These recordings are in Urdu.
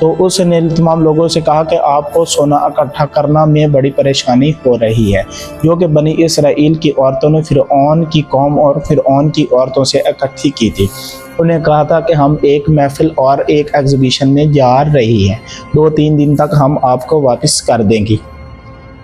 تو اس نے تمام لوگوں سے کہا کہ آپ کو سونا اکٹھا کرنا میں بڑی پریشانی ہو رہی ہے، جو کہ بنی اسرائیل کی عورتوں نے فرعون کی قوم اور فرعون کی عورتوں سے اکٹھی کی تھی۔ انہیں کہا تھا کہ ہم ایک محفل اور ایک ایگزیبیشن میں جا رہی ہیں، 2-3 دن تک ہم آپ کو واپس کر دیں گی۔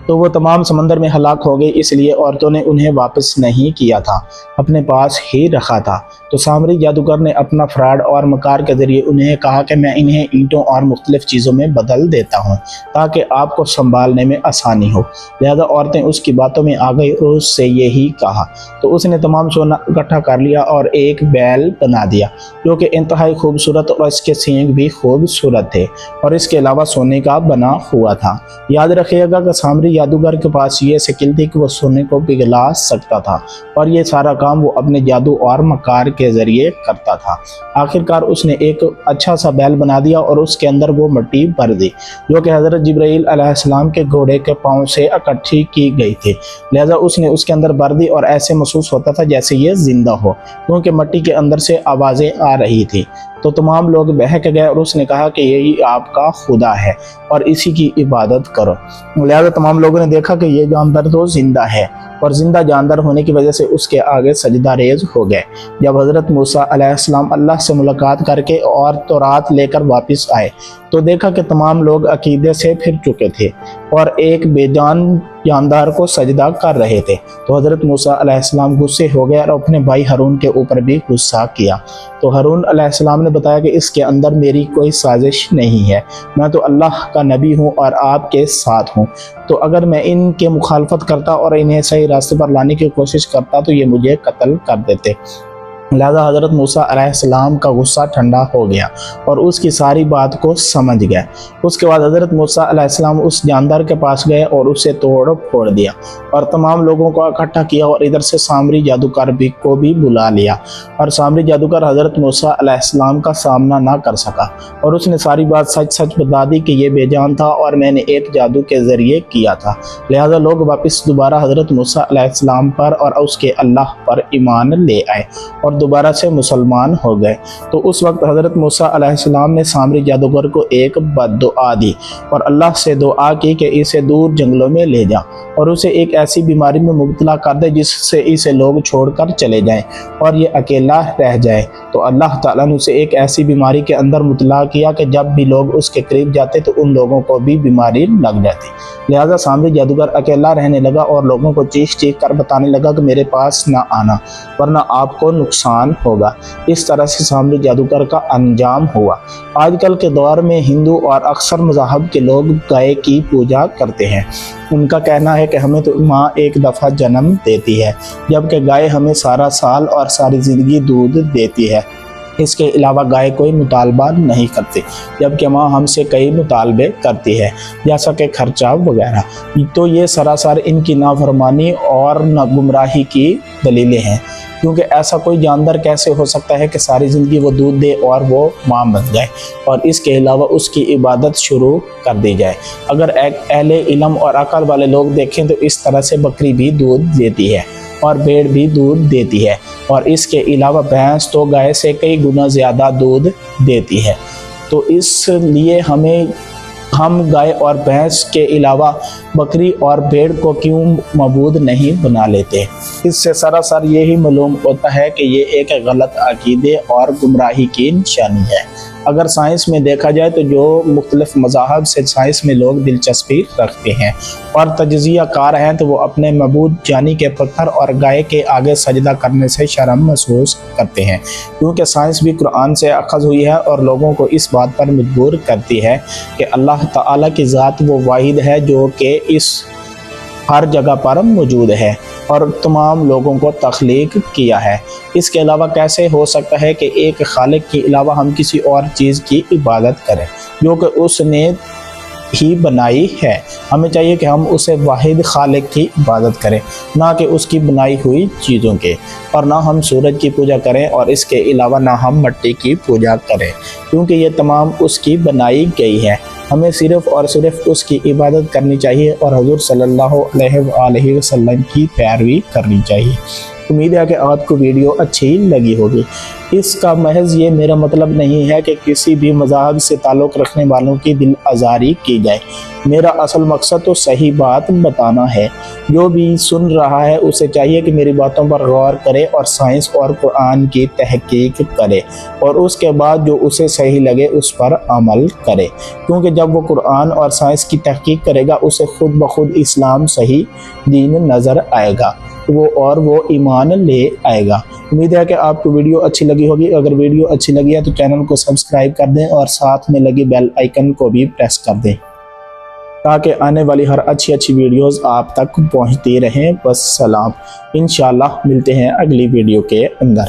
تو وہ تمام سمندر میں ہلاک ہو گئی، اس لیے عورتوں نے انہیں واپس نہیں کیا تھا، اپنے پاس ہی رکھا تھا۔ تو سامری جادوگر نے اپنا فراڈ اور مکار کے ذریعے انہیں کہا کہ میں انہیں اینٹوں اور مختلف چیزوں میں بدل دیتا ہوں تاکہ آپ کو سنبھالنے میں آسانی ہو۔ لہذا عورتیں اس کی باتوں میں آ گئی اور اس سے یہی کہا۔ تو اس نے تمام سونا اکٹھا کر لیا اور ایک بیل بنا دیا جو کہ انتہائی خوبصورت اور اس کے سینگ بھی خوبصورت تھے اور اس کے علاوہ سونے کا بنا ہوا تھا۔ یاد رکھیے گا کہ سامری جادوگر کے پاس یہ سکل تھی کہ وہ سونے کو پگھلا سکتا تھا اور یہ سارا کام وہ اپنے جادو اور مکار کے ذریعے کرتا تھا۔ آخرکار اس نے ایک اچھا سا بیل بنا دیا اور اس کے اندر وہ مٹی بھر دی جو کہ حضرت جبرائیل علیہ السلام کے گھوڑے کے پاؤں سے اکٹھی کی گئی تھی۔ لہذا اس نے اس کے اندر بھر دی اور ایسے محسوس ہوتا تھا جیسے یہ زندہ ہو، کیونکہ مٹی کے اندر سے آوازیں آ رہی تھی۔ تو تمام لوگ بہک گئے اور اس نے کہا کہ یہی آپ کا خدا ہے اور اسی کی عبادت کرو۔ لہذا تمام لوگوں نے دیکھا کہ یہ جاندار تو زندہ ہے اور زندہ جاندار ہونے کی وجہ سے اس کے آگے سجدہ ریز ہو گئے۔ جب حضرت موسیٰ علیہ السلام اللہ سے ملاقات کر کے اور تورات لے کر واپس آئے تو دیکھا کہ تمام لوگ عقیدے سے پھر چکے تھے اور ایک بے جان جاندار کو سجدہ کر رہے تھے۔ تو حضرت موسیٰ علیہ السلام غصے ہو گئے اور اپنے بھائی ہارون کے اوپر بھی غصہ کیا۔ تو ہارون علیہ السلام نے بتایا کہ اس کے اندر میری کوئی سازش نہیں ہے، میں تو اللہ کا نبی ہوں اور آپ کے ساتھ ہوں، تو اگر میں ان کے مخالفت کرتا اور انہیں صحیح راستے پر لانے کی کوشش کرتا تو یہ مجھے قتل کر دیتے۔ لہذا حضرت موسیٰ علیہ السلام کا غصہ ٹھنڈا ہو گیا اور اس کی ساری بات کو سمجھ گئے۔ اس کے بعد حضرت موسیٰ علیہ السلام اس جاندار کے پاس گئے اور اسے توڑ پھوڑ دیا اور تمام لوگوں کو اکٹھا کیا اور ادھر سے سامری جادوگر کو بھی بلا لیا، اور سامری جادوگر حضرت موسیٰ علیہ السلام کا سامنا نہ کر سکا اور اس نے ساری بات سچ سچ بتا دی کہ یہ بے جان تھا اور میں نے ایک جادو کے ذریعے کیا تھا۔ لہذا لوگ واپس دوبارہ حضرت موسیٰ علیہ السلام پر اور اس کے اللہ پر ایمان لے آئے اور دوبارہ سے مسلمان ہو گئے۔ تو اس وقت حضرت موسیٰ علیہ السلام نے سامری جادوگر کو ایک بد دعا دی اور اللہ سے دعا کی کہ اسے دور جنگلوں میں لے جا اور اسے ایک ایسی بیماری میں مبتلا کر دے جس سے اسے لوگ چھوڑ کر چلے جائیں اور یہ اکیلا رہ جائے۔ تو اللہ تعالیٰ نے اسے ایک ایسی بیماری کے اندر مبتلا کیا کہ جب بھی لوگ اس کے قریب جاتے تو ان لوگوں کو بھی بیماری لگ جاتی۔ لہذا سامری جادوگر اکیلا رہنے لگا اور لوگوں کو چیخ چیخ کر بتانے لگا کہ میرے پاس نہ آنا ورنہ آپ کو نقصان ہوگا۔ اس طرح سے سامری جادوگر کا انجام ہوا۔ آج کل کے دور میں ہندو اور اکثر مذاہب کے لوگ گائے کی پوجا کرتے ہیں۔ ان کا کہنا ہے کہ ہمیں تو ماں ایک دفعہ جنم دیتی ہے، جبکہ گائے ہمیں سارا سال اور ساری زندگی دودھ دیتی ہے۔ اس کے علاوہ گائے کوئی مطالبہ نہیں کرتی، جبکہ ماں ہم سے کئی مطالبے کرتی ہے جیسا کہ خرچہ وغیرہ۔ تو یہ سراسر ان کی نافرمانی اور گمراہی کی دلیلیں ہیں، کیونکہ ایسا کوئی جاندار کیسے ہو سکتا ہے کہ ساری زندگی وہ دودھ دے اور وہ ماں بن جائے اور اس کے علاوہ اس کی عبادت شروع کر دی جائے۔ اگر اہل علم اور عقل والے لوگ دیکھیں تو اس طرح سے بکری بھی دودھ دیتی ہے اور بھیڑ بھی دودھ دیتی ہے اور اس کے علاوہ بھینس تو گائے سے کئی گنا زیادہ دودھ دیتی ہے۔ تو اس لیے ہم گائے اور بھینس کے علاوہ بکری اور بھیڑ کو کیوں معبود نہیں بنا لیتے؟ اس سے سراسر یہی معلوم ہوتا ہے کہ یہ ایک غلط عقیدے اور گمراہی کی نشانی ہے۔ اگر سائنس میں دیکھا جائے تو جو مختلف مذاہب سے سائنس میں لوگ دلچسپی رکھتے ہیں اور تجزیہ کار ہیں تو وہ اپنے معبود یعنی کہ پتھر اور گائے کے آگے سجدہ کرنے سے شرم محسوس کرتے ہیں، کیونکہ سائنس بھی قرآن سے اخذ ہوئی ہے اور لوگوں کو اس بات پر مجبور کرتی ہے کہ اللہ تعالیٰ کی ذات وہ واحد ہے جو کہ اس ہر جگہ پر موجود ہے اور تمام لوگوں کو تخلیق کیا ہے۔ اس کے علاوہ کیسے ہو سکتا ہے کہ ایک خالق کے علاوہ ہم کسی اور چیز کی عبادت کریں جو کہ اس نے ہی بنائی ہے؟ ہمیں چاہیے کہ ہم اسے واحد خالق کی عبادت کریں، نہ کہ اس کی بنائی ہوئی چیزوں کے، اور نہ ہم سورج کی پوجا کریں اور اس کے علاوہ نہ ہم مٹی کی پوجا کریں، کیونکہ یہ تمام اس کی بنائی گئی ہے۔ ہمیں صرف اور صرف اس کی عبادت کرنی چاہیے اور حضور صلی اللہ علیہ وآلہ وسلم کی پیروی کرنی چاہیے۔ امید ہے کہ آپ کو ویڈیو اچھی لگی ہوگی۔ اس کا محض یہ میرا مطلب نہیں ہے کہ کسی بھی مذہب سے تعلق رکھنے والوں کی دل آزاری کی جائے۔ میرا اصل مقصد تو صحیح بات بتانا ہے۔ جو بھی سن رہا ہے اسے چاہیے کہ میری باتوں پر غور کرے اور سائنس اور قرآن کی تحقیق کرے، اور اس کے بعد جو اسے صحیح لگے اس پر عمل کرے، کیونکہ جب وہ قرآن اور سائنس کی تحقیق کرے گا اسے خود بخود اسلام صحیح دین نظر آئے گا، وہ ایمان لے آئے گا۔ امید ہے کہ آپ کو ویڈیو اچھی لگی ہوگی۔ اگر ویڈیو اچھی لگی ہے تو چینل کو سبسکرائب کر دیں اور ساتھ میں لگی بیل آئیکن کو بھی پریس کر دیں تاکہ آنے والی ہر اچھی ویڈیوز آپ تک پہنچتی رہیں۔ والسلام، انشاءاللہ ملتے ہیں اگلی ویڈیو کے اندر۔